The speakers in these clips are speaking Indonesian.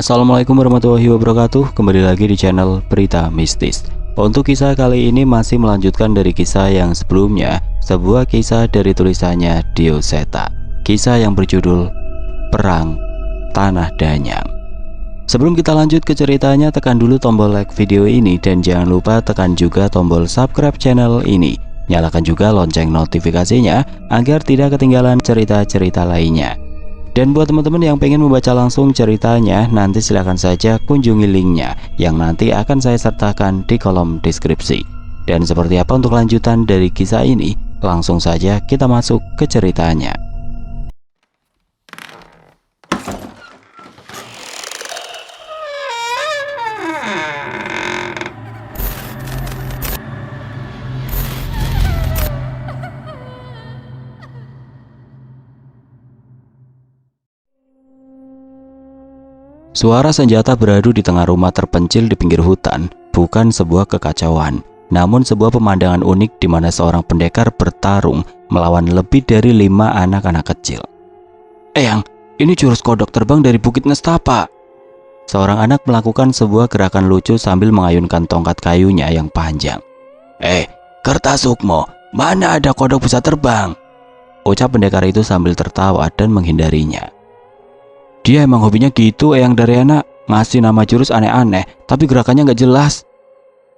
Assalamualaikum warahmatullahi wabarakatuh. Kembali lagi di channel Berita Mistis. Untuk kisah kali ini masih melanjutkan dari kisah yang sebelumnya, sebuah kisah dari tulisannya Dio Seta. Kisah yang berjudul Perang Tanah Danyang. Sebelum kita lanjut ke ceritanya, tekan dulu tombol like video ini dan jangan lupa tekan juga tombol subscribe channel ini. Nyalakan juga lonceng notifikasinya agar tidak ketinggalan cerita-cerita lainnya. Dan buat teman-teman yang pengen membaca langsung ceritanya, nanti silahkan saja kunjungi linknya yang nanti akan saya sertakan di kolom deskripsi. Dan seperti apa untuk lanjutan dari kisah ini? Langsung saja kita masuk ke ceritanya. Suara senjata beradu di tengah rumah terpencil di pinggir hutan bukan sebuah kekacauan, namun sebuah pemandangan unik di mana seorang pendekar bertarung melawan lebih dari 5 anak-anak kecil. "Eyang, ini jurus kodok terbang dari Bukit Nestapa." Seorang anak melakukan sebuah gerakan lucu sambil mengayunkan tongkat kayunya yang panjang. "Kertasukmo, mana ada kodok bisa terbang?" ucap pendekar itu sambil tertawa dan menghindarinya. "Dia emang hobinya gitu, Eyang Daryana, ngasih nama jurus aneh-aneh, tapi gerakannya nggak jelas."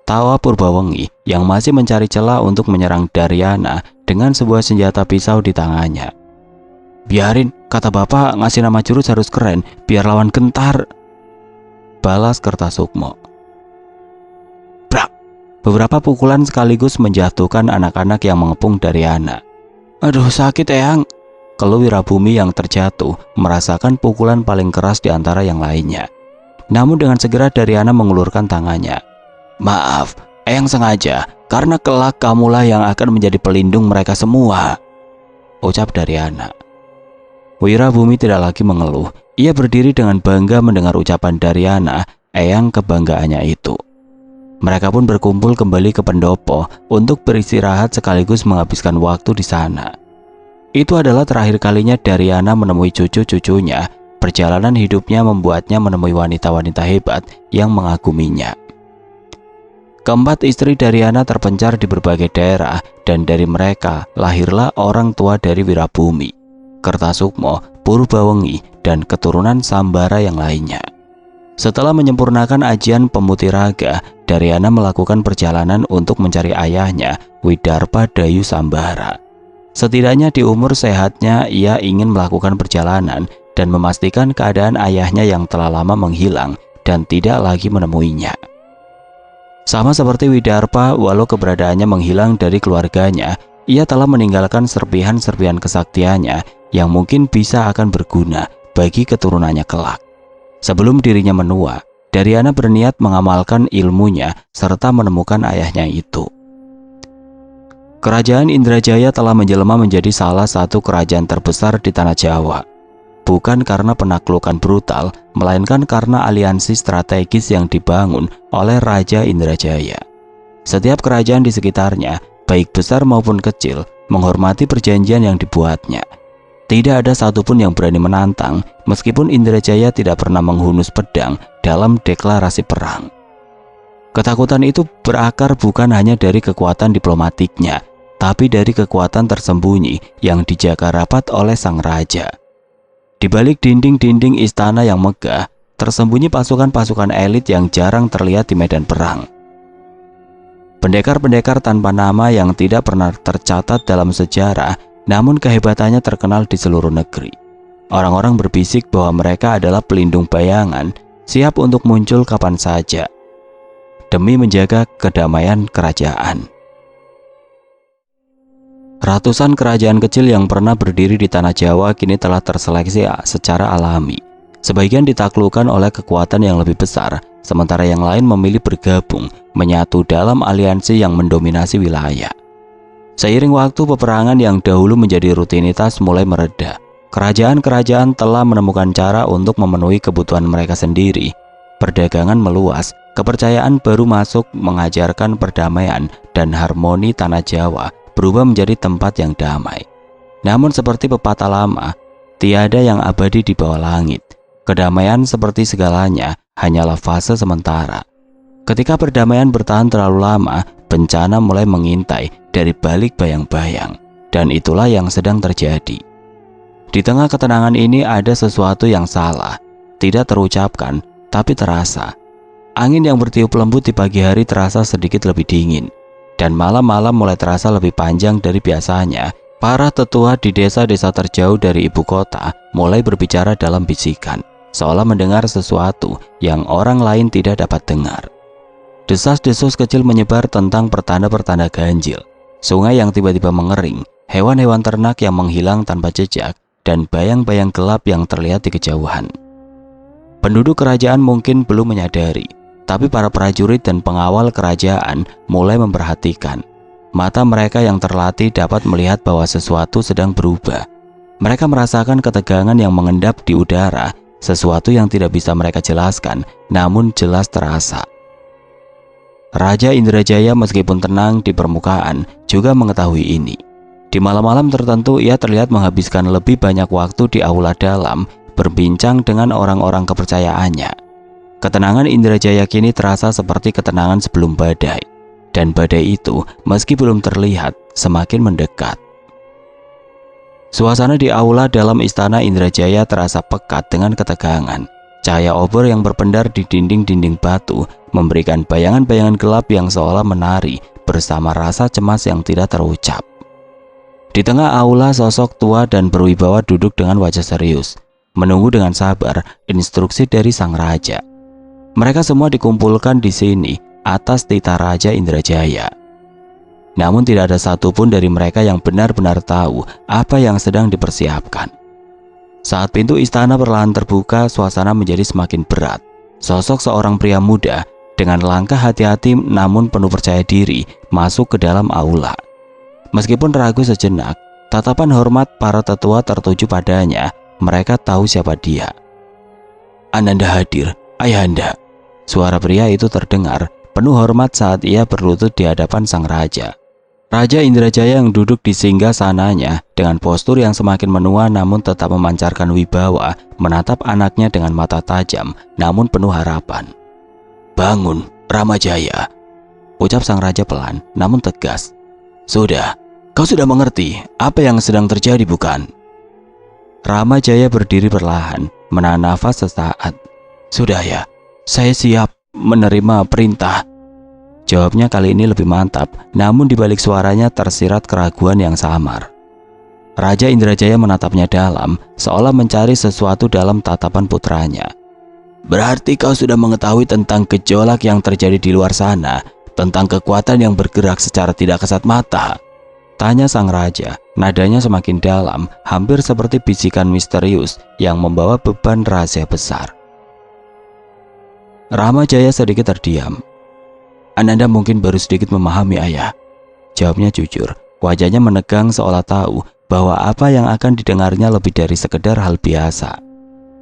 Tawa Purbawengi yang masih mencari celah untuk menyerang Daryana dengan sebuah senjata pisau di tangannya. "Biarin, kata bapak ngasih nama jurus harus keren, biar lawan gentar," balas Kertasukmo. Brak! Beberapa pukulan sekaligus menjatuhkan anak-anak yang mengepung Daryana. "Aduh, sakit, Eyang," keluh Wirabumi yang terjatuh merasakan pukulan paling keras di antara yang lainnya. Namun dengan segera Daryana mengulurkan tangannya. "Maaf, Eyang sengaja, karena kelak kamulah yang akan menjadi pelindung mereka semua," ucap Daryana. Wirabumi tidak lagi mengeluh. Ia berdiri dengan bangga mendengar ucapan Daryana, Eyang kebanggaannya itu. Mereka pun berkumpul kembali ke pendopo untuk beristirahat sekaligus menghabiskan waktu di sana. Itu adalah terakhir kalinya Daryana menemui cucu-cucunya. Perjalanan hidupnya membuatnya menemui wanita-wanita hebat yang mengaguminya. Keempat istri Daryana terpencar di berbagai daerah, dan dari mereka lahirlah orang tua dari Wirabumi, Kertasukmo, Purbawengi, dan keturunan Sambara yang lainnya. Setelah menyempurnakan ajian pemutih raga, Daryana melakukan perjalanan untuk mencari ayahnya, Widarpa Dayu Sambara. Setidaknya di umur sehatnya ia ingin melakukan perjalanan dan memastikan keadaan ayahnya yang telah lama menghilang dan tidak lagi menemuinya. Sama seperti Widarpa, walau keberadaannya menghilang dari keluarganya, ia telah meninggalkan serpihan-serpihan kesaktiannya yang mungkin bisa akan berguna bagi keturunannya kelak. Sebelum dirinya menua, Daryana berniat mengamalkan ilmunya serta menemukan ayahnya itu. Kerajaan Indrajaya telah menjelma menjadi salah satu kerajaan terbesar di tanah Jawa. Bukan karena penaklukan brutal, melainkan karena aliansi strategis yang dibangun oleh Raja Indrajaya. Setiap kerajaan di sekitarnya, baik besar maupun kecil, menghormati perjanjian yang dibuatnya. Tidak ada satupun yang berani menantang, meskipun Indrajaya tidak pernah menghunus pedang dalam deklarasi perang. Ketakutan itu berakar bukan hanya dari kekuatan diplomatiknya, tapi dari kekuatan tersembunyi yang dijaga rapat oleh sang raja. Di balik dinding-dinding istana yang megah, tersembunyi pasukan-pasukan elit yang jarang terlihat di medan perang. Pendekar-pendekar tanpa nama yang tidak pernah tercatat dalam sejarah, namun kehebatannya terkenal di seluruh negeri. Orang-orang berbisik bahwa mereka adalah pelindung bayangan, siap untuk muncul kapan saja, demi menjaga kedamaian kerajaan. Ratusan kerajaan kecil yang pernah berdiri di tanah Jawa kini telah terseleksi secara alami. Sebagian ditaklukkan oleh kekuatan yang lebih besar, sementara yang lain memilih bergabung, menyatu dalam aliansi yang mendominasi wilayah. Seiring waktu, peperangan yang dahulu menjadi rutinitas mulai mereda. Kerajaan-kerajaan telah menemukan cara untuk memenuhi kebutuhan mereka sendiri. Perdagangan meluas, kepercayaan baru masuk, mengajarkan perdamaian dan harmoni tanah Jawa berubah menjadi tempat yang damai. Namun seperti pepatah lama, tiada yang abadi di bawah langit. Kedamaian seperti segalanya hanyalah fase sementara. Ketika perdamaian bertahan terlalu lama, bencana mulai mengintai dari balik bayang-bayang. Dan itulah yang sedang terjadi. Di tengah ketenangan ini ada sesuatu yang salah. Tidak terucapkan, tapi terasa. Angin yang bertiup lembut di pagi hari terasa sedikit lebih dingin. Dan malam-malam mulai terasa lebih panjang dari biasanya. Para tetua di desa-desa terjauh dari ibu kota mulai berbicara dalam bisikan, seolah mendengar sesuatu yang orang lain tidak dapat dengar. Desas-desus kecil menyebar tentang pertanda-pertanda ganjil, sungai yang tiba-tiba mengering, hewan-hewan ternak yang menghilang tanpa jejak, dan bayang-bayang gelap yang terlihat di kejauhan. Penduduk kerajaan mungkin belum menyadari, tapi para prajurit dan pengawal kerajaan mulai memperhatikan. Mata mereka yang terlatih dapat melihat bahwa sesuatu sedang berubah. Mereka merasakan ketegangan yang mengendap di udara, sesuatu yang tidak bisa mereka jelaskan, namun jelas terasa. Raja Indrajaya meskipun tenang di permukaan juga mengetahui ini. Di malam-malam tertentu ia terlihat menghabiskan lebih banyak waktu di aula dalam berbincang dengan orang-orang kepercayaannya. Ketenangan Indrajaya kini terasa seperti ketenangan sebelum badai. Dan badai itu meski belum terlihat semakin mendekat. Suasana di aula dalam istana Indrajaya terasa pekat dengan ketegangan. Cahaya obor yang berpendar di dinding-dinding batu memberikan bayangan-bayangan gelap yang seolah menari bersama rasa cemas yang tidak terucap. Di tengah aula sosok tua dan berwibawa duduk dengan wajah serius, menunggu dengan sabar instruksi dari sang raja. Mereka semua dikumpulkan di sini atas titah Raja Indrajaya. Namun tidak ada satupun dari mereka yang benar-benar tahu apa yang sedang dipersiapkan. Saat pintu istana perlahan terbuka, suasana menjadi semakin berat. Sosok seorang pria muda dengan langkah hati-hati namun penuh percaya diri masuk ke dalam aula. Meskipun ragu sejenak, tatapan hormat para tetua tertuju padanya. Mereka tahu siapa dia. "Ananda hadir, Ayahanda." Suara pria itu terdengar penuh hormat saat ia berlutut di hadapan sang raja. Raja Indrajaya yang duduk di singgah sananya dengan postur yang semakin menua namun tetap memancarkan wibawa menatap anaknya dengan mata tajam namun penuh harapan. "Bangun, Ramajaya," ucap sang raja pelan namun tegas. "Sudah, kau sudah mengerti apa yang sedang terjadi bukan?" Ramajaya berdiri perlahan, menahan nafas sesaat. "Sudah ya, saya siap menerima perintah." Jawabnya kali ini lebih mantap, namun di balik suaranya tersirat keraguan yang samar. Raja Indrajaya menatapnya dalam, seolah mencari sesuatu dalam tatapan putranya. "Berarti kau sudah mengetahui tentang gejolak yang terjadi di luar sana, tentang kekuatan yang bergerak secara tidak kasat mata?" tanya sang raja, nadanya semakin dalam, hampir seperti bisikan misterius yang membawa beban rahasia besar. Ramajaya sedikit terdiam. "Ananda mungkin baru sedikit memahami, Ayah," jawabnya jujur. Wajahnya menegang seolah tahu bahwa apa yang akan didengarnya lebih dari sekedar hal biasa.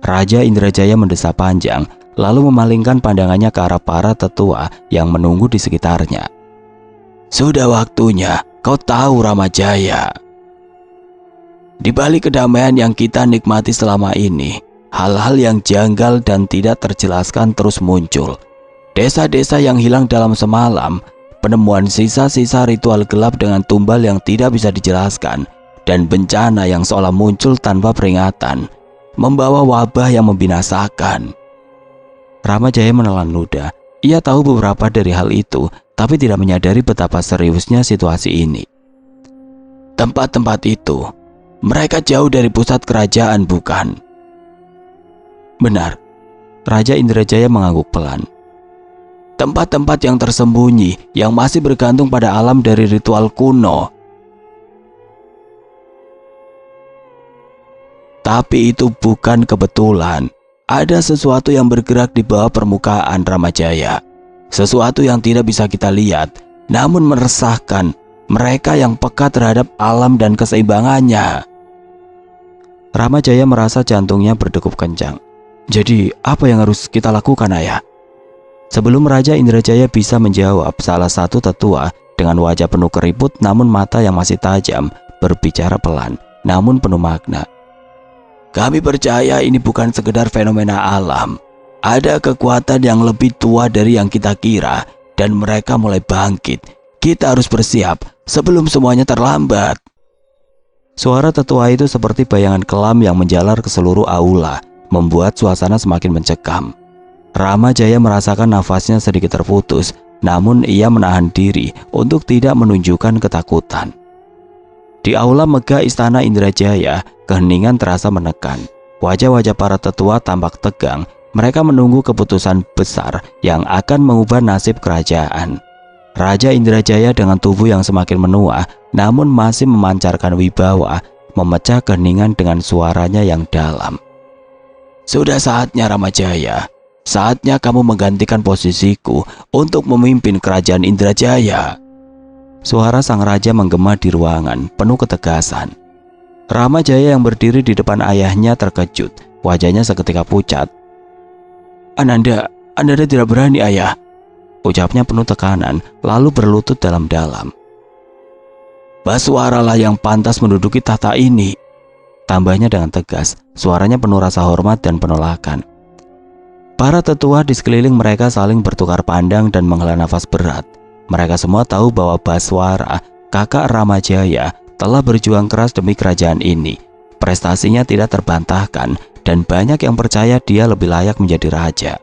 Raja Indrajaya mendesah panjang, lalu memalingkan pandangannya ke arah para tetua yang menunggu di sekitarnya. "Sudah waktunya kau tahu, Ramajaya. Di balik kedamaian yang kita nikmati selama ini, hal-hal yang janggal dan tidak terjelaskan terus muncul. Desa-desa yang hilang dalam semalam, penemuan sisa-sisa ritual gelap dengan tumbal yang tidak bisa dijelaskan, dan bencana yang seolah muncul tanpa peringatan, membawa wabah yang membinasakan." Ramajaya menelan ludah. Ia tahu beberapa dari hal itu, tapi tidak menyadari betapa seriusnya situasi ini. "Tempat-tempat itu, mereka jauh dari pusat kerajaan, bukan?" "Benar." Raja Indrajaya mengangguk pelan. "Tempat-tempat yang tersembunyi, yang masih bergantung pada alam dari ritual kuno. Tapi itu bukan kebetulan. Ada sesuatu yang bergerak di bawah permukaan, Ramajaya. Sesuatu yang tidak bisa kita lihat, namun meresahkan mereka yang peka terhadap alam dan keseimbangannya." Ramajaya merasa jantungnya berdegup kencang. "Jadi apa yang harus kita lakukan, Ayah?" Sebelum Raja Indrajaya bisa menjawab, salah satu tetua dengan wajah penuh keriput namun mata yang masih tajam berbicara pelan namun penuh makna. Kami percaya ini bukan sekedar fenomena alam. Ada kekuatan yang lebih tua dari yang kita kira dan mereka mulai bangkit. Kita harus bersiap sebelum semuanya terlambat. Suara tetua itu seperti bayangan kelam yang menjalar ke seluruh aula, membuat suasana semakin mencekam. Rama Jaya merasakan nafasnya sedikit terputus, namun ia menahan diri untuk tidak menunjukkan ketakutan. Di aula megah Istana Indrajaya, keheningan terasa menekan. Wajah-wajah para tetua tampak tegang. Mereka menunggu keputusan besar yang akan mengubah nasib kerajaan. Raja Indrajaya dengan tubuh yang semakin menua, namun masih memancarkan wibawa, memecah keheningan dengan suaranya yang dalam. Sudah saatnya Ramajaya. Saatnya kamu menggantikan posisiku untuk memimpin kerajaan Indrajaya. Suara sang raja menggema di ruangan, penuh ketegasan. Ramajaya yang berdiri di depan ayahnya terkejut, wajahnya seketika pucat. Ananda tidak berani, ayah. Ucapnya penuh tekanan, lalu berlutut dalam-dalam. Baswara lah yang pantas menduduki tahta ini. Tambahnya dengan tegas, suaranya penuh rasa hormat dan penolakan. Para tetua di sekeliling mereka saling bertukar pandang dan menghela nafas berat. Mereka semua tahu bahwa Baswara, kakak Ramajaya, telah berjuang keras demi kerajaan ini. Prestasinya tidak terbantahkan dan banyak yang percaya dia lebih layak menjadi raja.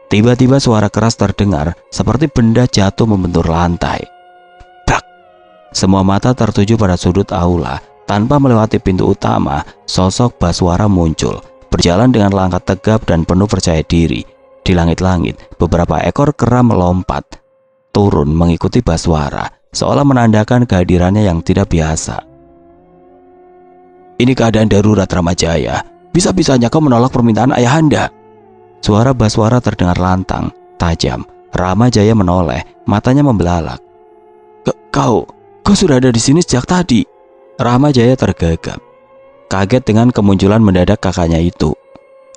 Tiba-tiba suara keras terdengar seperti benda jatuh membentur lantai. Brak! Semua mata tertuju pada sudut aula. Tanpa melewati pintu utama, sosok Baswara muncul, berjalan dengan langkah tegap dan penuh percaya diri. Di langit-langit, beberapa ekor kera melompat turun mengikuti Baswara, seolah menandakan kehadirannya yang tidak biasa. Ini keadaan darurat, Ramajaya. Bisa-bisanya kau menolak permintaan ayahanda. Suara Baswara terdengar lantang, tajam. Ramajaya menoleh, matanya membelalak. Kau sudah ada di sini sejak tadi. Ramajaya tergagap, kaget dengan kemunculan mendadak kakaknya itu.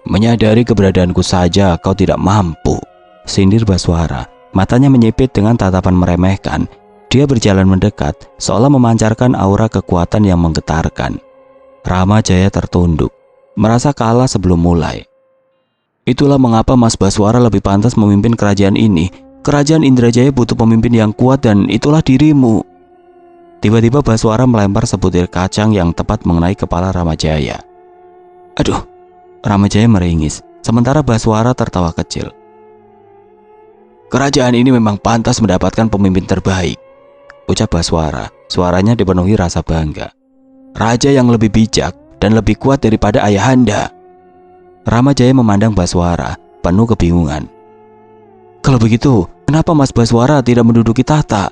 Menyadari keberadaanku saja kau tidak mampu, sindir Baswara. Matanya menyipit dengan tatapan meremehkan. Dia berjalan mendekat, seolah memancarkan aura kekuatan yang menggetarkan. Ramajaya tertunduk, merasa kalah sebelum mulai. Itulah mengapa Mas Baswara lebih pantas memimpin kerajaan ini. Kerajaan Indrajaya butuh pemimpin yang kuat dan itulah dirimu. Tiba-tiba Baswara melempar sebutir kacang yang tepat mengenai kepala Ramajaya. Aduh, Ramajaya meringis, sementara Baswara tertawa kecil. Kerajaan ini memang pantas mendapatkan pemimpin terbaik, ucap Baswara. Suaranya dipenuhi rasa bangga. Raja yang lebih bijak dan lebih kuat daripada ayahanda. Ramajaya memandang Baswara, penuh kebingungan. Kalau begitu, kenapa Mas Baswara tidak menduduki tahta?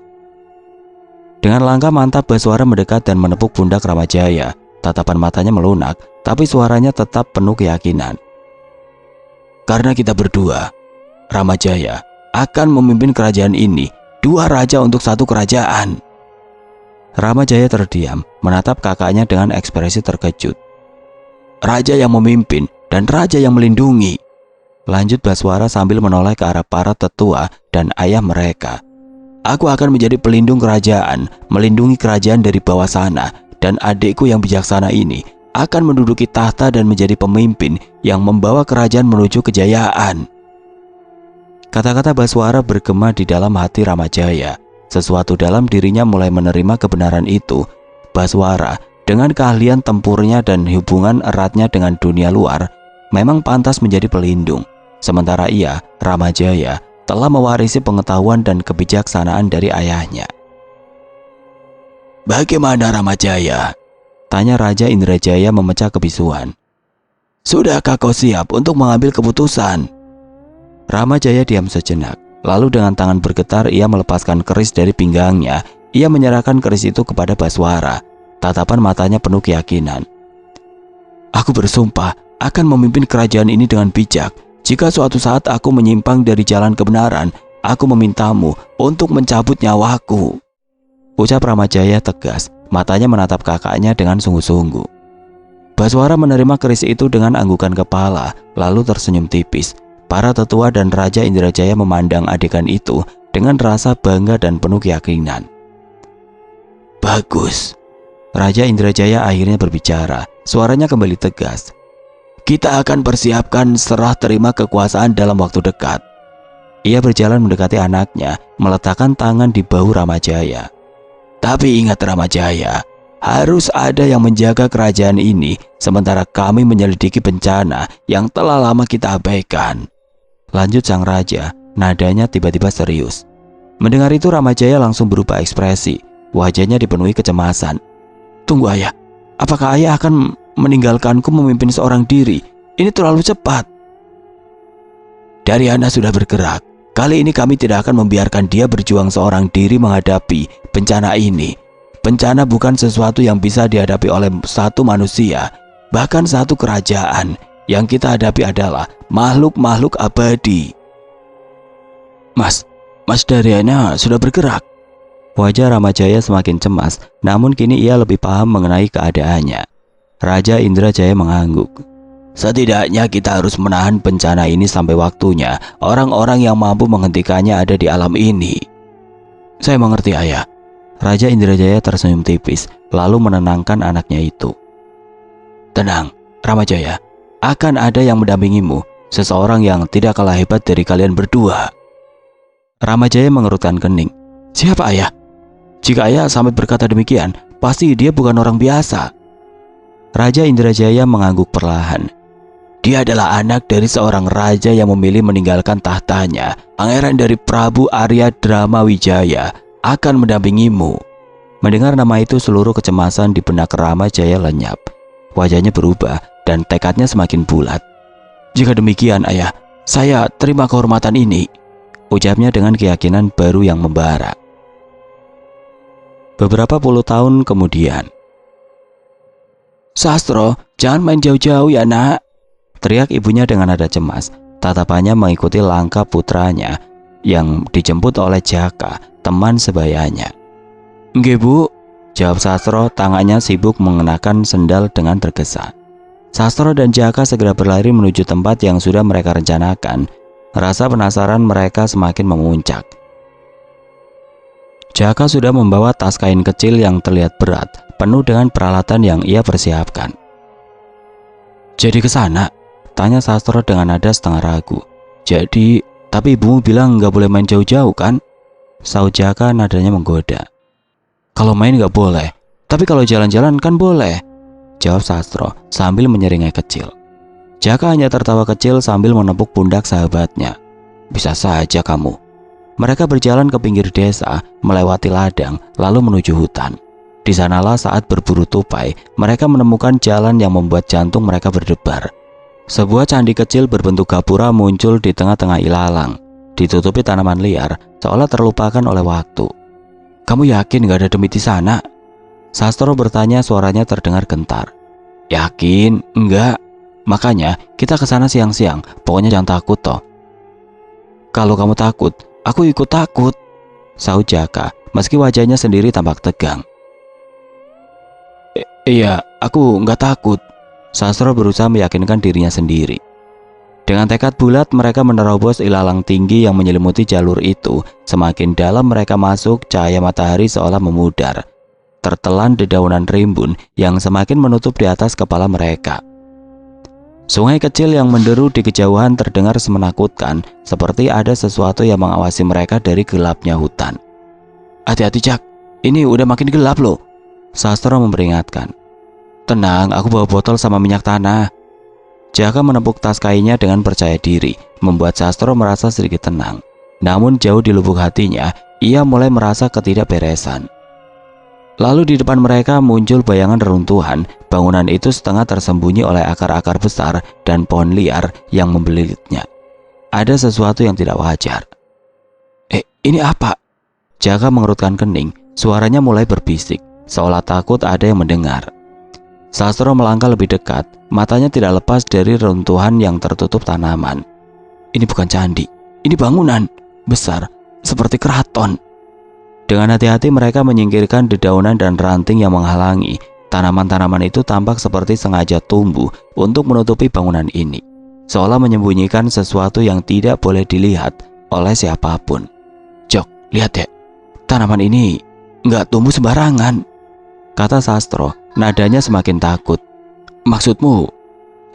Dengan langkah mantap Baswara mendekat dan menepuk pundak Ramajaya. Tatapan matanya melunak, tapi suaranya tetap penuh keyakinan. Karena kita berdua, Ramajaya, akan memimpin kerajaan ini. 2 raja untuk 1 kerajaan. Ramajaya terdiam, menatap kakaknya dengan ekspresi terkejut. Raja yang memimpin dan raja yang melindungi, lanjut Baswara sambil menoleh ke arah para tetua dan ayah mereka. Aku akan menjadi pelindung kerajaan, melindungi kerajaan dari bawah sana, dan adikku yang bijaksana ini akan menduduki tahta dan menjadi pemimpin yang membawa kerajaan menuju kejayaan. Kata-kata Baswara bergema di dalam hati Ramajaya. Sesuatu dalam dirinya mulai menerima kebenaran itu. Baswara dengan keahlian tempurnya dan hubungan eratnya dengan dunia luar memang pantas menjadi pelindung. Sementara ia, Ramajaya, telah mewarisi pengetahuan dan kebijaksanaan dari ayahnya. Bagaimana Ramajaya? Tanya Raja Indrajaya memecah kebisuan. Sudahkah kau siap untuk mengambil keputusan? Ramajaya diam sejenak, lalu dengan tangan bergetar ia melepaskan keris dari pinggangnya. Ia menyerahkan keris itu kepada Baswara. Tatapan matanya penuh keyakinan. Aku bersumpah akan memimpin kerajaan ini dengan bijak. Jika suatu saat aku menyimpang dari jalan kebenaran, aku memintamu untuk mencabut nyawaku, ucap Ramajaya tegas. Matanya menatap kakaknya dengan sungguh-sungguh. Baswara menerima keris itu dengan anggukan kepala, lalu tersenyum tipis. Para tetua dan Raja Indrajaya memandang adegan itu dengan rasa bangga dan penuh keyakinan. Bagus. Raja Indrajaya akhirnya berbicara. Suaranya kembali tegas. Kita akan persiapkan serah terima kekuasaan dalam waktu dekat. Ia berjalan mendekati anaknya, meletakkan tangan di bahu Ramajaya. Tapi ingat Ramajaya, harus ada yang menjaga kerajaan ini sementara kami menyelidiki bencana yang telah lama kita abaikan. Lanjut sang raja, nadanya tiba-tiba serius. Mendengar itu Ramajaya langsung berubah ekspresi. Wajahnya dipenuhi kecemasan. Tunggu ayah, apakah ayah akan meninggalkanku memimpin seorang diri? Ini terlalu cepat. Daryana sudah bergerak. Kali ini kami tidak akan membiarkan dia berjuang seorang diri menghadapi bencana ini. Bencana bukan sesuatu yang bisa dihadapi oleh satu manusia, bahkan satu kerajaan. Yang kita hadapi adalah makhluk-makhluk abadi. Mas Daryana sudah bergerak. Wajah Ramajaya semakin cemas, namun kini ia lebih paham mengenai keadaannya. Raja Indrajaya mengangguk. Setidaknya kita harus menahan bencana ini sampai waktunya. Orang-orang yang mampu menghentikannya ada di alam ini. Saya mengerti ayah. Raja Indrajaya tersenyum tipis, lalu menenangkan anaknya itu. Tenang, Ramajaya. Akan ada yang mendampingimu, seseorang yang tidak kalah hebat dari kalian berdua. Ramajaya mengerutkan kening. Siapa ayah? Jika ayah sampai berkata demikian, pasti dia bukan orang biasa. Raja Indrajaya mengangguk perlahan. Dia adalah anak dari seorang raja yang memilih meninggalkan tahtanya. Pangeran dari Prabu Arya Drama Wijaya akan mendampingimu. Mendengar nama itu, seluruh kecemasan di benak Ramajaya lenyap. Wajahnya berubah dan tekadnya semakin bulat. Jika demikian ayah, saya terima kehormatan ini, ucapnya dengan keyakinan baru yang membara. Beberapa puluh tahun kemudian. Sastro, jangan main jauh-jauh ya nak, teriak ibunya dengan nada cemas. Tatapannya mengikuti langkah putranya yang dijemput oleh Jaka, teman sebayanya. Nggih bu, jawab Sastro, tangannya sibuk mengenakan sendal dengan tergesa. Sastro dan Jaka segera berlari menuju tempat yang sudah mereka rencanakan. Rasa penasaran mereka semakin memuncak. Jaka sudah membawa tas kain kecil yang terlihat berat, penuh dengan peralatan yang ia persiapkan. Jadi ke sana? Tanya Sastro dengan nada setengah ragu. Jadi, tapi ibumu bilang nggak boleh main jauh-jauh kan? Sahut Jaka nadanya menggoda. Kalau main nggak boleh, tapi kalau jalan-jalan kan boleh, jawab Sastro sambil menyeringai kecil. Jaka hanya tertawa kecil sambil menepuk pundak sahabatnya. Bisa saja kamu. Mereka berjalan ke pinggir desa, melewati ladang, lalu menuju hutan. Di sanalah saat berburu tupai, mereka menemukan jalan yang membuat jantung mereka berdebar. Sebuah candi kecil berbentuk gapura muncul di tengah-tengah ilalang, ditutupi tanaman liar, seolah terlupakan oleh waktu. Kamu yakin gak ada demit di sana? Sastro bertanya, suaranya terdengar gentar. Yakin? Enggak. Makanya kita ke sana siang-siang, pokoknya jangan takut toh. Kalau kamu takut, aku ikut takut, sahut Jaka, meski wajahnya sendiri tampak tegang. Iya, aku nggak takut. Sastro berusaha meyakinkan dirinya sendiri. Dengan tekad bulat mereka menerobos ilalang tinggi yang menyelimuti jalur itu. Semakin dalam mereka masuk, cahaya matahari seolah memudar, tertelan dedaunan rimbun yang semakin menutup di atas kepala mereka. Sungai kecil yang menderu di kejauhan terdengar semenakutkan, seperti ada sesuatu yang mengawasi mereka dari gelapnya hutan. Hati-hati Jak, ini udah makin gelap loh, Sastro memperingatkan. Tenang, aku bawa botol sama minyak tanah. Jaka menepuk tas kainnya dengan percaya diri, membuat Sastro merasa sedikit tenang. Namun jauh di lubuk hatinya, ia mulai merasa ketidakberesan. Lalu di depan mereka muncul bayangan reruntuhan. Bangunan itu setengah tersembunyi oleh akar-akar besar dan pohon liar yang membelitnya. Ada sesuatu yang tidak wajar. Ini apa? Jaka mengerutkan kening, suaranya mulai berbisik, seolah takut ada yang mendengar. Sastro melangkah lebih dekat, matanya tidak lepas dari reruntuhan yang tertutup tanaman. Ini bukan candi, ini bangunan besar, seperti keraton. Dengan hati-hati mereka menyingkirkan dedaunan dan ranting yang menghalangi. Tanaman-tanaman itu tampak seperti sengaja tumbuh untuk menutupi bangunan ini, seolah menyembunyikan sesuatu yang tidak boleh dilihat oleh siapapun. Jok, lihat ya, tanaman ini nggak tumbuh sembarangan. kata Sastro, nadanya semakin takut. Maksudmu?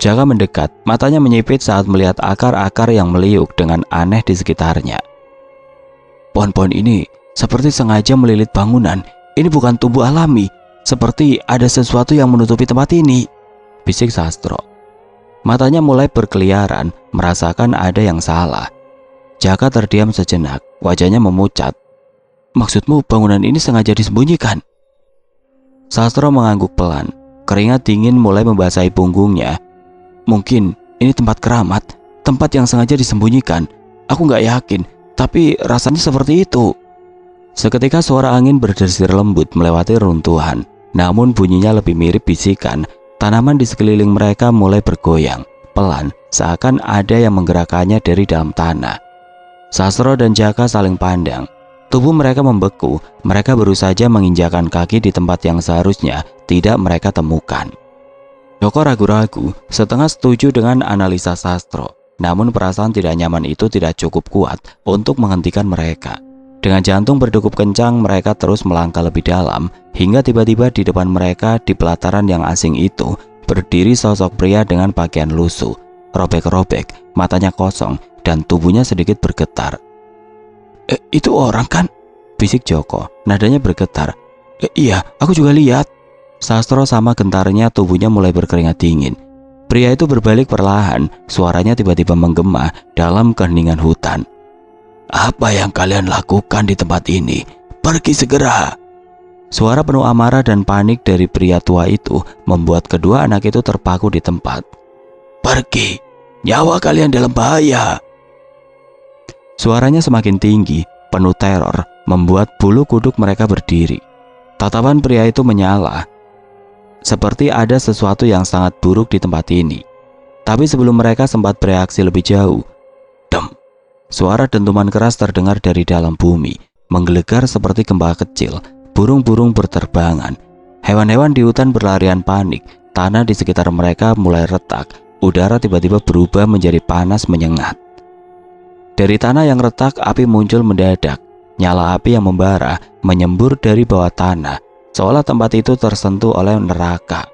Jaka mendekat, matanya menyipit saat melihat akar-akar yang meliuk dengan aneh di sekitarnya. Pohon-pohon ini seperti sengaja melilit bangunan. Ini bukan tumbuh alami. Seperti ada sesuatu yang menutupi tempat ini, bisik Sastro. Matanya mulai berkeliaran, merasakan ada yang salah. Jaka terdiam sejenak, wajahnya memucat. Maksudmu bangunan ini sengaja disembunyikan? Sastro mengangguk pelan. Keringat dingin mulai membasahi punggungnya. Mungkin ini tempat keramat, tempat yang sengaja disembunyikan. Aku nggak yakin, tapi rasanya seperti itu. Seketika suara angin berdesir lembut melewati runtuhan. Namun bunyinya lebih mirip bisikan. Tanaman di sekeliling mereka mulai bergoyang, pelan, seakan ada yang menggerakkannya dari dalam tanah. Sastro dan Jaka saling pandang. Tubuh mereka membeku, mereka baru saja menginjakan kaki di tempat yang seharusnya tidak mereka temukan. Joko ragu-ragu, setengah setuju dengan analisa Sastro. Namun perasaan tidak nyaman itu tidak cukup kuat untuk menghentikan mereka. Dengan jantung berdegup kencang, mereka terus melangkah lebih dalam, hingga tiba-tiba di depan mereka di pelataran yang asing itu, berdiri sosok pria dengan pakaian lusuh, robek-robek, matanya kosong, dan tubuhnya sedikit bergetar. Itu orang kan? Bisik Joko, nadanya bergetar. Iya, aku juga lihat. Sastro sama gentarnya tubuhnya mulai berkeringat dingin. Pria itu berbalik perlahan, suaranya tiba-tiba menggema dalam keheningan hutan. Apa yang kalian lakukan di tempat ini? Pergi segera. Suara penuh amarah dan panik dari pria tua itu membuat kedua anak itu terpaku di tempat. Pergi, nyawa kalian dalam bahaya. Suaranya semakin tinggi, penuh teror, membuat bulu kuduk mereka berdiri. Tatapan pria itu menyala, seperti ada sesuatu yang sangat buruk di tempat ini. Tapi sebelum mereka sempat bereaksi lebih jauh, dem, suara dentuman keras terdengar dari dalam bumi, menggelegar seperti gempa kecil. Burung-burung berterbangan, hewan-hewan di hutan berlarian panik. Tanah di sekitar mereka mulai retak, udara tiba-tiba berubah menjadi panas menyengat. Dari tanah yang retak, api muncul mendadak. Nyala api yang membara menyembur dari bawah tanah, seolah tempat itu tersentuh oleh neraka.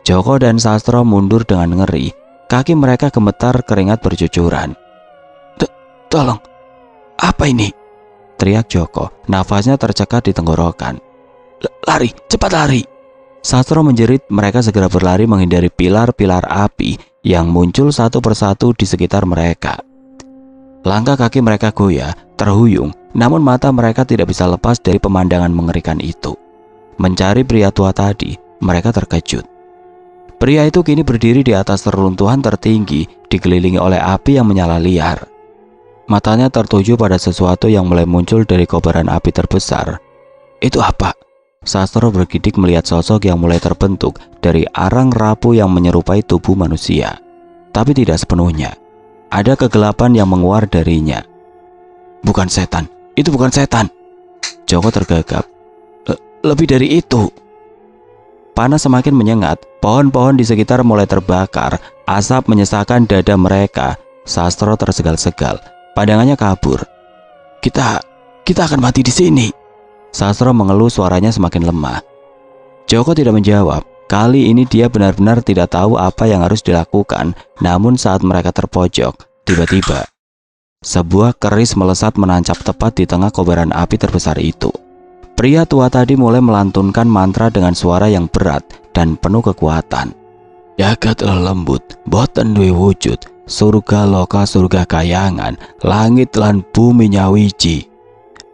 Joko dan Sastro mundur dengan ngeri. Kaki mereka gemetar, keringat bercucuran. Tolong, apa ini? Teriak Joko, nafasnya tercekat di tenggorokan. Lari, cepat lari. Sastro menjerit, mereka segera berlari menghindari pilar-pilar api yang muncul satu persatu di sekitar mereka. Langkah kaki mereka goyah, terhuyung, namun mata mereka tidak bisa lepas dari pemandangan mengerikan itu. Mencari pria tua tadi, mereka terkejut. Pria itu kini berdiri di atas reruntuhan tertinggi, dikelilingi oleh api yang menyala liar. Matanya tertuju pada sesuatu yang mulai muncul dari kobaran api terbesar. Itu apa? Sastro bergidik melihat sosok yang mulai terbentuk dari arang rapuh yang menyerupai tubuh manusia. Tapi tidak sepenuhnya. Ada kegelapan yang menguar darinya. Bukan setan, itu bukan setan. Joko tergagap. Lebih dari itu. Panas semakin menyengat, pohon-pohon di sekitar mulai terbakar, asap menyesakkan dada mereka. Sastro tersegal-segal, pandangannya kabur. Kita akan mati di sini. Sastro mengeluh, suaranya semakin lemah. Joko tidak menjawab. Kali ini dia benar-benar tidak tahu apa yang harus dilakukan. Namun saat mereka terpojok, tiba-tiba sebuah keris melesat menancap tepat di tengah kobaran api terbesar itu. Pria tua tadi mulai melantunkan mantra dengan suara yang berat dan penuh kekuatan. Jagat lembut, boten duwe wujud, surga loka surga kayangan, langit lan bumi nyawiji.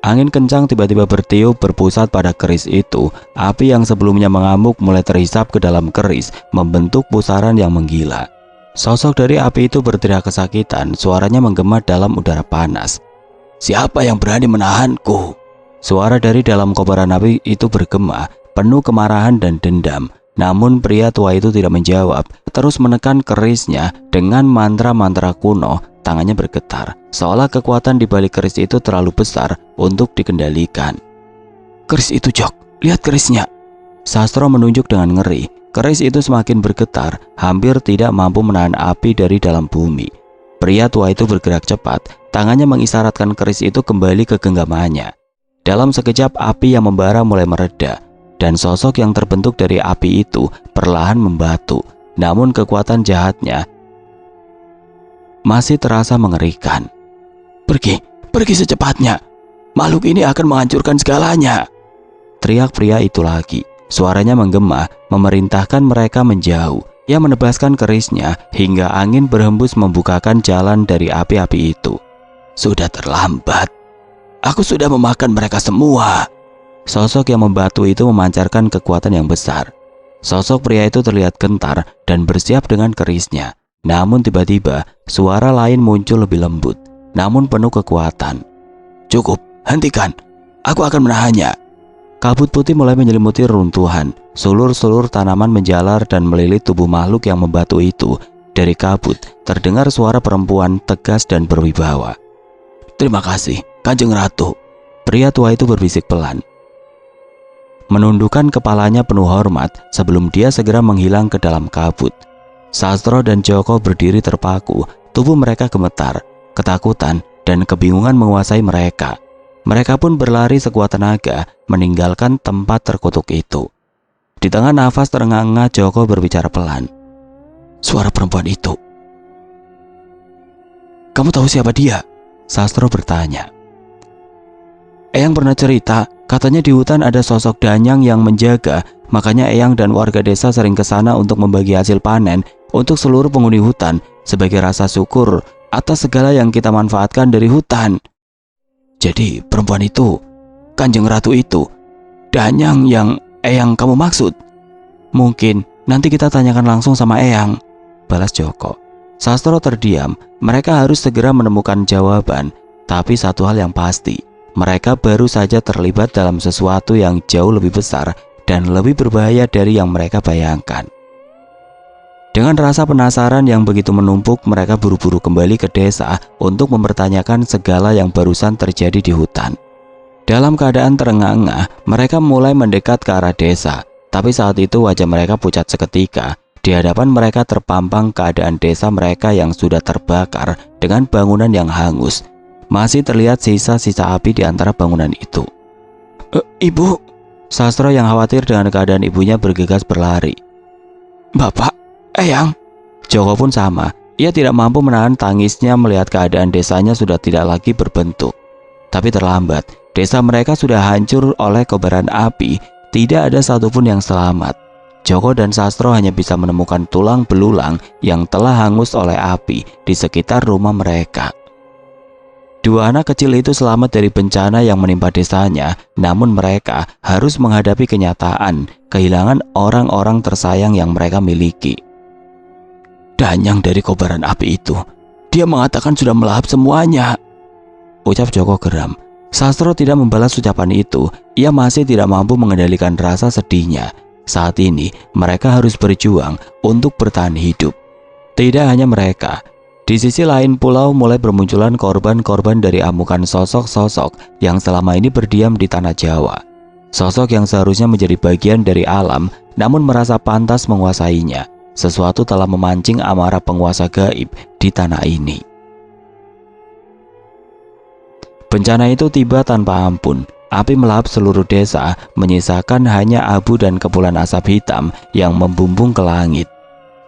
Angin kencang tiba-tiba bertiup berpusat pada keris itu. Api yang sebelumnya mengamuk mulai terhisap ke dalam keris, membentuk pusaran yang menggila. Sosok dari api itu berteriak kesakitan, suaranya menggema dalam udara panas. Siapa yang berani menahanku? Suara dari dalam kobaran api itu bergema, penuh kemarahan dan dendam. Namun pria tua itu tidak menjawab, terus menekan kerisnya dengan mantra-mantra kuno. Tangannya bergetar, seolah kekuatan di balik keris itu terlalu besar untuk dikendalikan. Keris itu, Jok, lihat kerisnya. Sastro menunjuk dengan ngeri. Keris itu semakin bergetar, hampir tidak mampu menahan api dari dalam bumi. Pria tua itu bergerak cepat, tangannya mengisyaratkan keris itu kembali ke genggamannya. Dalam sekejap api yang membara mulai mereda. dan sosok yang terbentuk dari api itu perlahan membatu. Namun kekuatan jahatnya masih terasa mengerikan. Pergi secepatnya. Makhluk ini akan menghancurkan segalanya. Teriak pria itu lagi. Suaranya menggema, memerintahkan mereka menjauh. Ia menebaskan kerisnya hingga angin berhembus membukakan jalan dari api-api itu. Sudah terlambat. Aku sudah memakan mereka semua. Sosok yang membatu itu memancarkan kekuatan yang besar. Sosok pria itu terlihat gentar dan bersiap dengan kerisnya. Namun tiba-tiba suara lain muncul lebih lembut, namun penuh kekuatan. Cukup, hentikan. Aku akan menahannya. Kabut putih mulai menyelimuti runtuhan. Sulur-sulur tanaman menjalar dan melilit tubuh makhluk yang membatu itu. Dari kabut terdengar suara perempuan tegas dan berwibawa. Terima kasih, Kanjeng Ratu. Pria tua itu berbisik pelan, menundukkan kepalanya penuh hormat sebelum dia segera menghilang ke dalam kabut. Sastro dan Joko berdiri terpaku, tubuh mereka gemetar, ketakutan dan kebingungan menguasai mereka. Mereka pun berlari sekuat tenaga, meninggalkan tempat terkutuk itu. Di tengah nafas terengah-engah, Joko berbicara pelan. Suara perempuan itu. Kamu tahu siapa dia? Sastro bertanya. Eyang pernah cerita, katanya di hutan ada sosok danyang yang menjaga, makanya Eyang dan warga desa sering ke sana untuk membagi hasil panen untuk seluruh penghuni hutan sebagai rasa syukur atas segala yang kita manfaatkan dari hutan. Jadi perempuan itu, Kanjeng Ratu itu, danyang yang Eyang kamu maksud? Mungkin nanti kita tanyakan langsung sama Eyang, balas Joko. Sastro terdiam, mereka harus segera menemukan jawaban, tapi satu hal yang pasti. Mereka baru saja terlibat dalam sesuatu yang jauh lebih besar dan lebih berbahaya dari yang mereka bayangkan. Dengan rasa penasaran yang begitu menumpuk, mereka buru-buru kembali ke desa untuk mempertanyakan segala yang barusan terjadi di hutan. Dalam keadaan terengah-engah, mereka mulai mendekat ke arah desa. Tapi saat itu wajah mereka pucat seketika. Di hadapan mereka terpampang keadaan desa mereka yang sudah terbakar dengan bangunan yang hangus. Masih terlihat sisa-sisa api di antara bangunan itu. Ibu, Sastro yang khawatir dengan keadaan ibunya bergegas berlari. Bapak, Eyang. Joko pun sama. Ia tidak mampu menahan tangisnya melihat keadaan desanya sudah tidak lagi berbentuk. Tapi terlambat, desa mereka sudah hancur oleh kobaran api. Tidak ada satupun yang selamat. Joko dan Sastro hanya bisa menemukan tulang belulang yang telah hangus oleh api di sekitar rumah mereka. Dua anak kecil itu selamat dari bencana yang menimpa desanya, namun mereka harus menghadapi kenyataan kehilangan orang-orang tersayang yang mereka miliki. Danyang dari kobaran api itu, dia mengatakan sudah melahap semuanya, ucap Joko geram. Sastro tidak membalas ucapan itu. Ia masih tidak mampu mengendalikan rasa sedihnya. Saat ini mereka harus berjuang untuk bertahan hidup. Tidak hanya mereka. Di sisi lain pulau mulai bermunculan korban-korban dari amukan sosok-sosok yang selama ini berdiam di tanah Jawa. Sosok yang seharusnya menjadi bagian dari alam namun merasa pantas menguasainya. Sesuatu telah memancing amarah penguasa gaib di tanah ini. Bencana itu tiba tanpa ampun. Api melahap seluruh desa, menyisakan hanya abu dan kepulan asap hitam yang membumbung ke langit.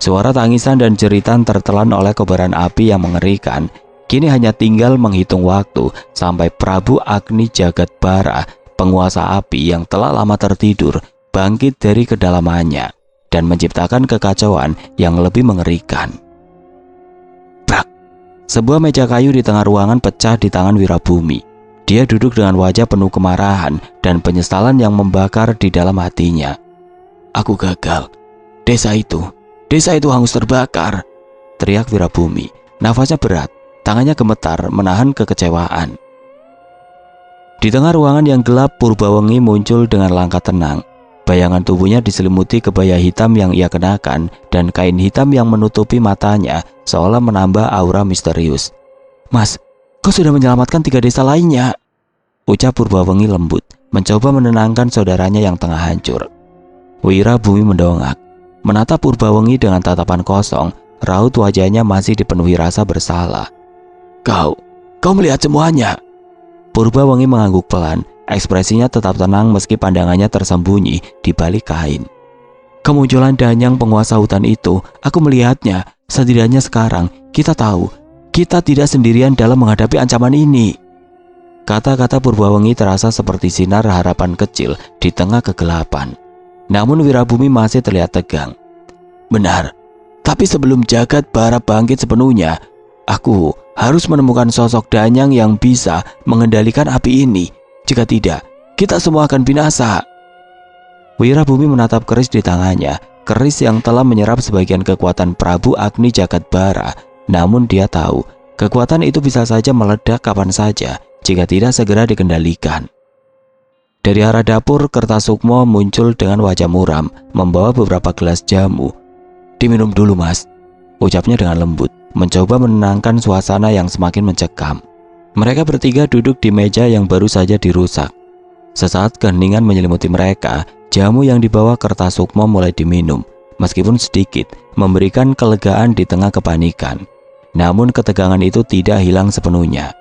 Suara tangisan dan jeritan tertelan oleh kobaran api yang mengerikan. Kini hanya tinggal menghitung waktu sampai Prabu Agni Jagatbara, penguasa api yang telah lama tertidur, bangkit dari kedalamannya dan menciptakan kekacauan yang lebih mengerikan. Brak! Sebuah meja kayu di tengah ruangan pecah di tangan Wirabumi. Dia duduk dengan wajah penuh kemarahan dan penyesalan yang membakar di dalam hatinya. Aku gagal. Desa itu hangus terbakar, teriak Wirabumi. Nafasnya berat, tangannya gemetar menahan kekecewaan. Di tengah ruangan yang gelap, Purbawengi muncul dengan langkah tenang. Bayangan tubuhnya diselimuti kebaya hitam yang ia kenakan dan kain hitam yang menutupi matanya seolah menambah aura misterius. Mas, kau sudah menyelamatkan 3 desa lainnya, ucap Purbawengi lembut, mencoba menenangkan saudaranya yang tengah hancur. Wirabumi mendongak, menatap Purbawengi dengan tatapan kosong. Raut wajahnya masih dipenuhi rasa bersalah. Kau melihat semuanya. Purbawengi mengangguk pelan. Ekspresinya tetap tenang meski pandangannya tersembunyi di balik kain. Kemunculan Danyang penguasa hutan itu, aku melihatnya. Setidaknya sekarang kita tahu kita tidak sendirian dalam menghadapi ancaman ini. Kata-kata Purbawengi terasa seperti sinar harapan kecil di tengah kegelapan. Namun Wirabumi masih terlihat tegang. Benar, tapi sebelum jagat bara bangkit sepenuhnya, aku harus menemukan sosok Danyang yang bisa mengendalikan api ini. Jika tidak, kita semua akan binasa. Wirabumi menatap keris di tangannya, keris yang telah menyerap sebagian kekuatan Prabu Agni Jagadbara. Namun dia tahu, kekuatan itu bisa saja meledak kapan saja jika tidak segera dikendalikan. Dari arah dapur, Kertasukmo muncul dengan wajah muram, membawa beberapa gelas jamu. "Diminum dulu, Mas," ucapnya dengan lembut, mencoba menenangkan suasana yang semakin mencekam. Mereka bertiga duduk di meja yang baru saja dirusak. Sesaat keheningan menyelimuti mereka, jamu yang dibawa Kertasukmo mulai diminum, meskipun sedikit, memberikan kelegaan di tengah kepanikan. Namun ketegangan itu tidak hilang sepenuhnya.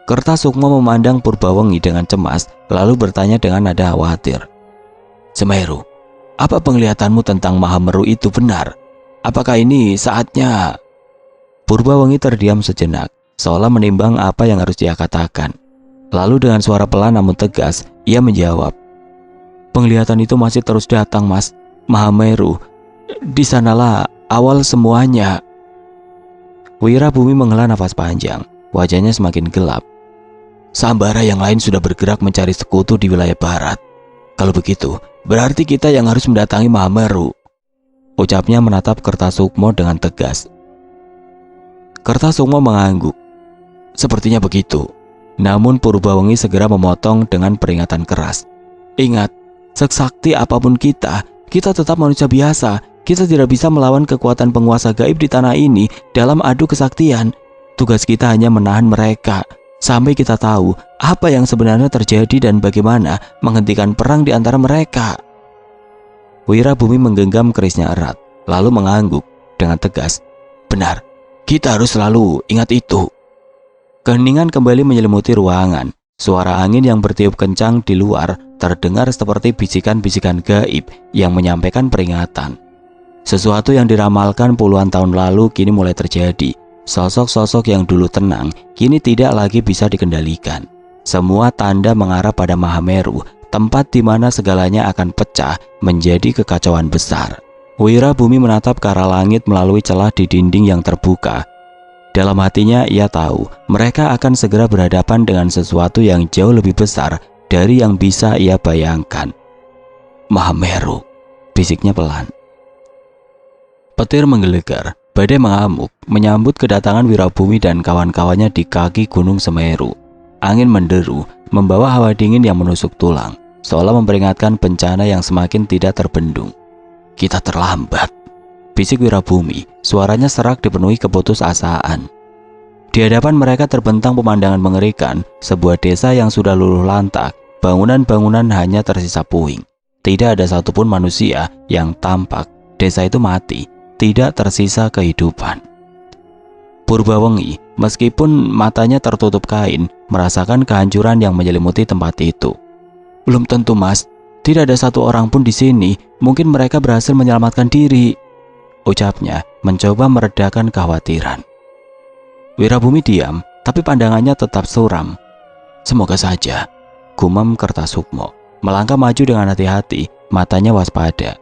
Kertasukmo memandang Purbawengi dengan cemas, lalu bertanya dengan nada khawatir. "Semeru, apa penglihatanmu tentang Mahameru itu benar? Apakah ini saatnya?" Purbawengi terdiam sejenak, seolah menimbang apa yang harus dia katakan. Lalu dengan suara pelan namun tegas, ia menjawab, "Penglihatan itu masih terus datang, Mas. Mahameru, di sanalah awal semuanya." Wirabumi menghela nafas panjang, wajahnya semakin gelap. "Sambara yang lain sudah bergerak mencari sekutu di wilayah barat. Kalau begitu, berarti kita yang harus mendatangi Mahameru," ucapnya menatap Kertasukmo dengan tegas. Kertasukmo mengangguk. "Sepertinya begitu." Namun Purbawengi segera memotong dengan peringatan keras. "Ingat, sesakti apapun kita tetap manusia biasa. Kita tidak bisa melawan kekuatan penguasa gaib di tanah ini dalam adu kesaktian. Tugas kita hanya menahan mereka sampai kita tahu apa yang sebenarnya terjadi dan bagaimana menghentikan perang di antara mereka." Wirabumi menggenggam kerisnya erat, lalu mengangguk dengan tegas. "Benar, kita harus selalu ingat itu." Keheningan kembali menyelimuti ruangan. Suara angin yang bertiup kencang di luar terdengar seperti bisikan-bisikan gaib yang menyampaikan peringatan. Sesuatu yang diramalkan puluhan tahun lalu kini mulai terjadi. Sosok-sosok yang dulu tenang kini tidak lagi bisa dikendalikan. Semua tanda mengarah pada Mahameru, tempat di mana segalanya akan pecah menjadi kekacauan besar. Wirabumi menatap ke arah langit melalui celah di dinding yang terbuka. Dalam hatinya ia tahu mereka akan segera berhadapan dengan sesuatu yang jauh lebih besar dari yang bisa ia bayangkan. "Mahameru," bisiknya pelan. Petir menggelegar, badai mengamuk menyambut kedatangan Wirabumi dan kawan-kawannya di kaki Gunung Semeru. Angin menderu, membawa hawa dingin yang menusuk tulang, seolah memperingatkan bencana yang semakin tidak terbendung. "Kita terlambat," bisik Wirabumi, suaranya serak dipenuhi keputusasaan. Di hadapan mereka terbentang pemandangan mengerikan, sebuah desa yang sudah luluh lantak, bangunan-bangunan hanya tersisa puing. Tidak ada satupun manusia yang tampak, desa itu mati, tidak tersisa kehidupan. Purbawengi, meskipun matanya tertutup kain, merasakan kehancuran yang menyelimuti tempat itu. "Belum tentu, Mas. Tidak ada satu orang pun di sini. Mungkin mereka berhasil menyelamatkan diri," ucapnya, mencoba meredakan kekhawatiran. Wirabumi diam, tapi pandangannya tetap suram. "Semoga saja," gumam Kertasukmo, melangkah maju dengan hati-hati, matanya waspada.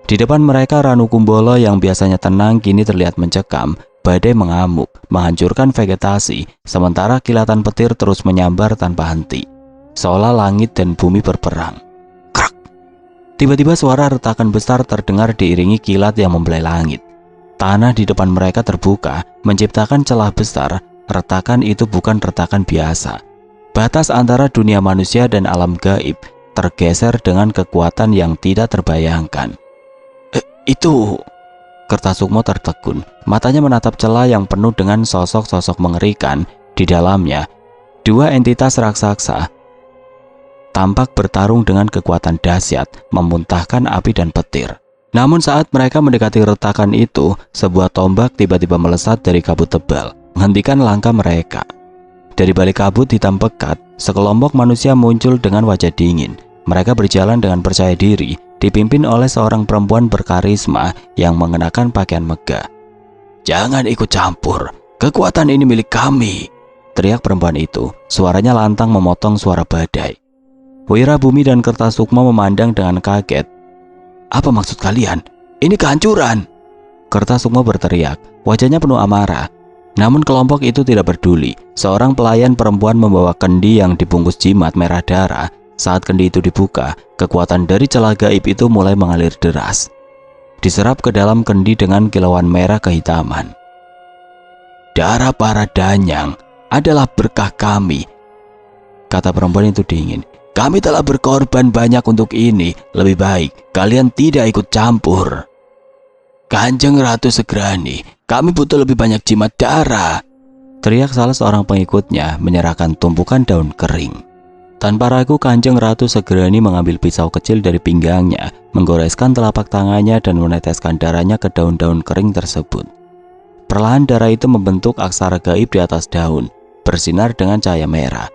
Di depan mereka Ranukumbolo yang biasanya tenang kini terlihat mencekam. Badai mengamuk, menghancurkan vegetasi, sementara kilatan petir terus menyambar tanpa henti, seolah langit dan bumi berperang. Krak! Tiba-tiba suara retakan besar terdengar diiringi kilat yang membelai langit. Tanah di depan mereka terbuka, menciptakan celah besar. Retakan itu bukan retakan biasa. Batas antara dunia manusia dan alam gaib tergeser dengan kekuatan yang tidak terbayangkan. Itu... Kertasukmo tertegun, matanya menatap celah yang penuh dengan sosok-sosok mengerikan. Di dalamnya, dua entitas raksasa tampak bertarung dengan kekuatan dahsyat, memuntahkan api dan petir. Namun saat mereka mendekati retakan itu, sebuah tombak tiba-tiba melesat dari kabut tebal, menghentikan langkah mereka. Dari balik kabut hitam pekat, sekelompok manusia muncul dengan wajah dingin. Mereka berjalan dengan percaya diri, dipimpin oleh seorang perempuan berkarisma yang mengenakan pakaian megah. "Jangan ikut campur, kekuatan ini milik kami," teriak perempuan itu. Suaranya lantang memotong suara badai. Wirabumi dan Kertasukma memandang dengan kaget. "Apa maksud kalian? Ini kehancuran!" Kertasukma berteriak, wajahnya penuh amarah. Namun kelompok itu tidak peduli. Seorang pelayan perempuan membawa kendi yang dibungkus jimat merah darah. Saat kendi itu dibuka, kekuatan dari celah gaib itu mulai mengalir deras. Diserap ke dalam kendi dengan kilauan merah kehitaman. "Darah para danyang adalah berkah kami," kata perempuan itu dingin. "Kami telah berkorban banyak untuk ini. Lebih baik kalian tidak ikut campur." "Kanjeng Ratu Segrani, kami butuh lebih banyak jimat darah," teriak salah seorang pengikutnya menyerahkan tumpukan daun kering. Tanpa ragu, Kanjeng Ratu Segrani mengambil pisau kecil dari pinggangnya, menggoreskan telapak tangannya dan meneteskan darahnya ke daun-daun kering tersebut. Perlahan darah itu membentuk aksara gaib di atas daun, bersinar dengan cahaya merah.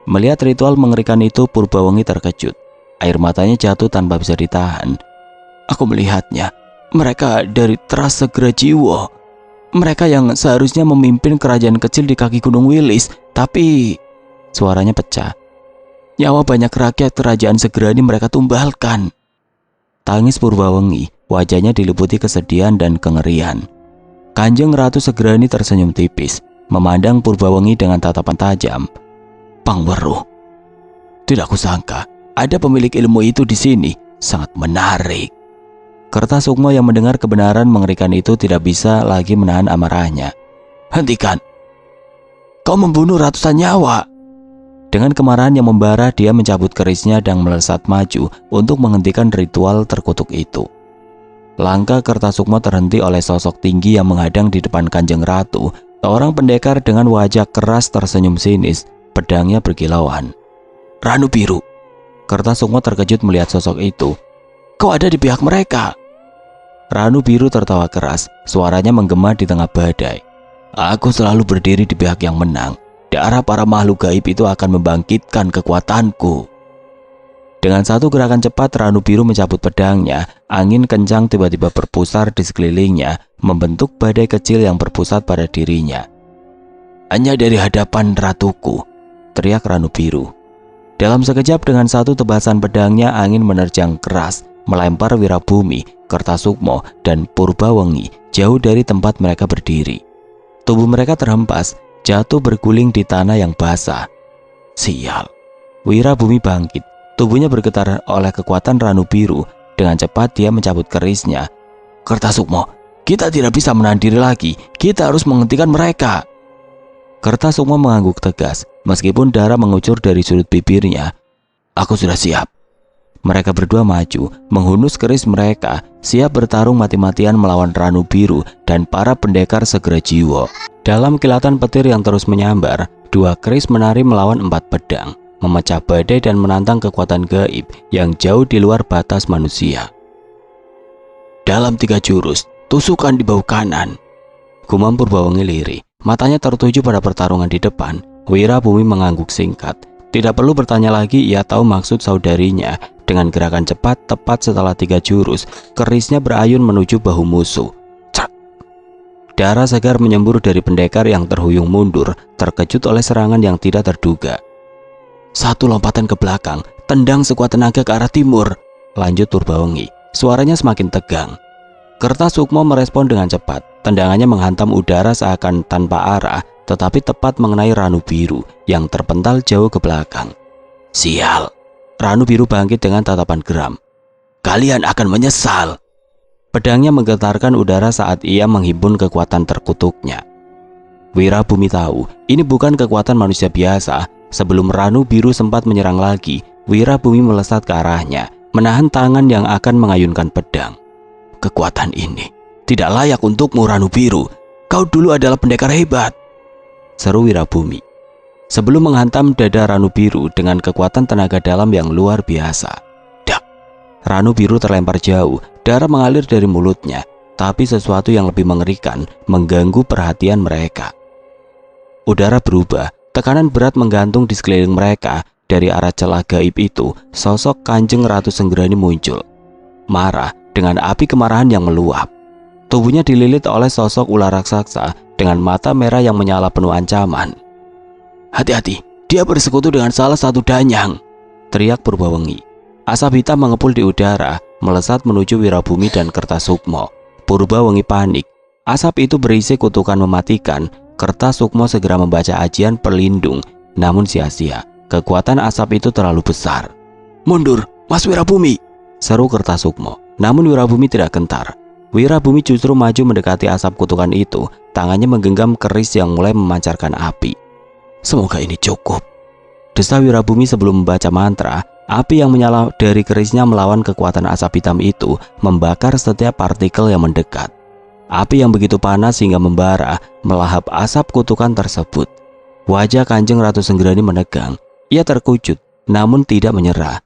Melihat ritual mengerikan itu, Purbawangi terkejut. Air matanya jatuh tanpa bisa ditahan. "Aku melihatnya. Mereka dari Trasegrajiwo. Mereka yang seharusnya memimpin kerajaan kecil di kaki Gunung Wilis. Tapi..." Suaranya pecah. "Nyawa banyak rakyat kerajaan Segrani mereka tumbalkan." Tangis Purbawangi, wajahnya diliputi kesedihan dan kengerian. Kanjeng Ratu Segrani tersenyum tipis, memandang Purbawangi dengan tatapan tajam. "Pangweruh, tidak kusangka ada pemilik ilmu itu di sini. Sangat menarik." Kertasukma yang mendengar kebenaran mengerikan itu tidak bisa lagi menahan amarahnya. "Hentikan! Kau membunuh ratusan nyawa!" Dengan kemarahan yang membara, dia mencabut kerisnya dan melesat maju untuk menghentikan ritual terkutuk itu. Langkah Kertasukma terhenti oleh sosok tinggi yang menghadang di depan Kanjeng Ratu. Seorang pendekar dengan wajah keras tersenyum sinis, pedangnya berkilauan. "Ranu Biru." Kertasukma terkejut melihat sosok itu. "Kau ada di pihak mereka?" Ranu Biru tertawa keras, suaranya menggema di tengah badai. "Aku selalu berdiri di pihak yang menang. Darah para makhluk gaib itu akan membangkitkan kekuatanku." Dengan satu gerakan cepat, Ranu Biru mencabut pedangnya. Angin kencang tiba-tiba berpusar di sekelilingnya, membentuk badai kecil yang berpusat pada dirinya. "Hanya dari hadapan ratuku," teriak Ranu Biru. Dalam sekejap, dengan satu tebasan pedangnya, angin menerjang keras, melempar Wirabumi, Kertasukma, dan Purbawangi jauh dari tempat mereka berdiri. Tubuh mereka terhempas, jatuh berguling di tanah yang basah. Sial! Wirabumi bangkit. Tubuhnya bergetar oleh kekuatan Ranu Biru. Dengan cepat dia mencabut kerisnya. "Kertasukma, kita tidak bisa menahan diri lagi. Kita harus menghentikan mereka." Kertasukma mengangguk tegas, meskipun darah mengucur dari sudut bibirnya. "Aku sudah siap." Mereka berdua maju, menghunus keris mereka, siap bertarung mati-matian melawan Ranu Biru dan para pendekar Segrajiwo. Dalam kilatan petir yang terus menyambar, dua keris menari melawan 4 pedang, memecah badai dan menantang kekuatan gaib yang jauh di luar batas manusia. "Dalam 3 jurus, tusukan di bahu kanan," gumam Purbawangi lirih. Matanya tertuju pada pertarungan di depan. Wirabumi mengangguk singkat. Tidak perlu bertanya lagi, ia tahu maksud saudarinya. Dengan gerakan cepat, tepat setelah 3 jurus, kerisnya berayun menuju bahu musuh. Cak! Darah segar menyembur dari pendekar yang terhuyung mundur, terkejut oleh serangan yang tidak terduga. "Satu lompatan ke belakang, tendang sekuat tenaga ke arah timur," lanjut Purbawangi. Suaranya semakin tegang. Kertasukma merespon dengan cepat. Tendangannya menghantam udara seakan tanpa arah, tetapi tepat mengenai Ranu Biru yang terpental jauh ke belakang. "Sial!" Ranu Biru bangkit dengan tatapan geram. "Kalian akan menyesal." Pedangnya menggetarkan udara saat ia menghimpun kekuatan terkutuknya. Wirabumi tahu ini bukan kekuatan manusia biasa. Sebelum Ranu Biru sempat menyerang lagi, Wirabumi melesat ke arahnya, menahan tangan yang akan mengayunkan pedang. "Kekuatan ini tidak layak untukmu, Ranu Biru. Kau dulu adalah pendekar hebat," seru Wirabumi. Sebelum menghantam dada Ranu Biru dengan kekuatan tenaga dalam yang luar biasa. Dak! Ranu Biru terlempar jauh, darah mengalir dari mulutnya. Tapi sesuatu yang lebih mengerikan mengganggu perhatian mereka. Udara berubah, Tekanan berat menggantung di sekeliling mereka. Dari arah celah gaib itu, sosok Kanjeng Ratu Senggerani muncul. Marah dengan api kemarahan yang meluap. Tubuhnya dililit oleh sosok ular raksasa dengan mata merah yang menyala penuh ancaman. "Hati-hati, dia bersekutu dengan salah satu danyang," teriak Purbawengi. Asap hitam mengepul di udara, melesat menuju Wirabumi dan Kertasukma. Purbawengi panik. Asap itu berisi kutukan mematikan. Kertasukma segera membaca ajian pelindung, namun sia-sia. Kekuatan asap itu terlalu besar. "Mundur, Mas Wirabumi!" seru Kertasukma. Namun Wirabumi tidak gentar. Wirabumi justru maju mendekati asap kutukan itu. Tangannya menggenggam keris yang mulai memancarkan api. "Semoga ini cukup," desa Wirabumi sebelum membaca mantra. Api yang menyala dari kerisnya melawan kekuatan asap hitam itu, membakar setiap partikel yang mendekat. Api yang begitu panas hingga membara, melahap asap kutukan tersebut. Wajah Kanjeng Ratu Senggerani menegang. Ia terkujut, namun tidak menyerah.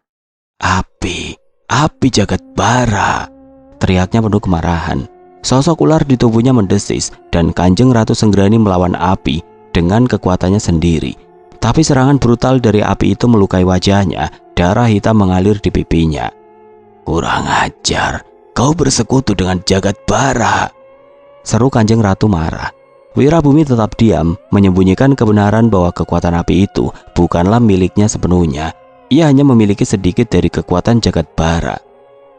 "Api, api jagat bara!" teriaknya penuh kemarahan. Sosok ular di tubuhnya mendesis, dan Kanjeng Ratu Senggerani melawan api dengan kekuatannya sendiri. Tapi serangan brutal dari api itu melukai wajahnya. Darah hitam mengalir di pipinya. "Kurang ajar, kau bersekutu dengan jagat bara!" seru Kanjeng Ratu marah. Wirabumi tetap diam, menyembunyikan kebenaran bahwa kekuatan api itu bukanlah miliknya sepenuhnya. Ia hanya memiliki sedikit dari kekuatan jagat bara.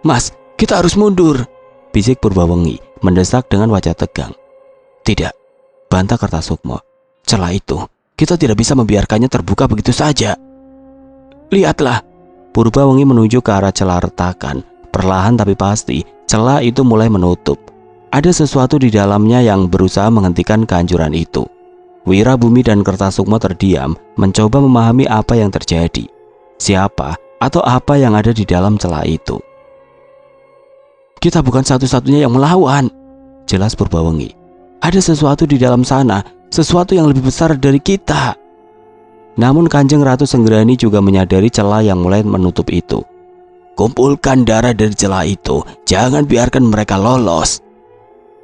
"Mas, kita harus mundur," bisik Purbawengi, mendesak dengan wajah tegang. "Tidak," bantah Kertasukma. "Celah itu, kita tidak bisa membiarkannya terbuka begitu saja." "Lihatlah." Purbawengi menunjuk ke arah celah retakan. Perlahan tapi pasti, celah itu mulai menutup. Ada sesuatu di dalamnya yang berusaha menghentikan kehancuran itu. Wirabumi dan Kertasukma terdiam, mencoba memahami apa yang terjadi. Siapa atau apa yang ada di dalam celah itu? "Kita bukan satu-satunya yang melawan," jelas Purbawengi. "Ada sesuatu di dalam sana, sesuatu yang lebih besar dari kita." Namun Kanjeng Ratu Senggerani juga menyadari celah yang mulai menutup itu. "Kumpulkan darah dari celah itu, jangan biarkan mereka lolos,"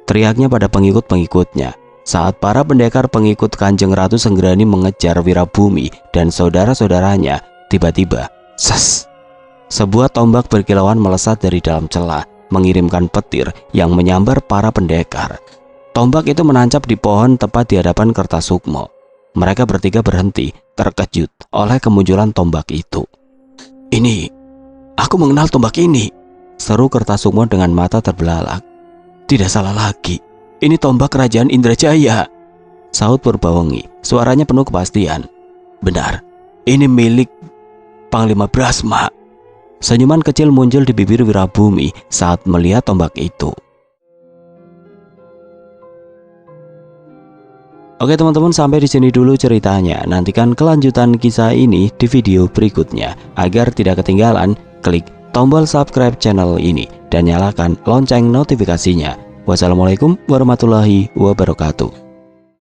teriaknya pada pengikut-pengikutnya. Saat para pendekar pengikut Kanjeng Ratu Senggerani mengejar Wirabumi dan saudara-saudaranya, tiba-tiba, ses! Sebuah tombak berkilauan melesat dari dalam celah, mengirimkan petir yang menyambar para pendekar. Tombak itu menancap di pohon tepat di hadapan Kertasukma. Mereka bertiga berhenti, terkejut oleh kemunculan tombak itu. "Ini, aku mengenal tombak ini," seru Kertasukma dengan mata terbelalak. "Tidak salah lagi, ini tombak kerajaan Indrajaya," sahut Purbawengi, suaranya penuh kepastian. "Benar, ini milik Panglima Brasma." Senyuman kecil muncul di bibir Wirabumi saat melihat tombak itu. Oke teman-teman, sampai di sini dulu ceritanya. Nantikan kelanjutan kisah ini di video berikutnya. Agar tidak ketinggalan, klik tombol subscribe channel ini dan nyalakan lonceng notifikasinya. Wassalamualaikum warahmatullahi wabarakatuh.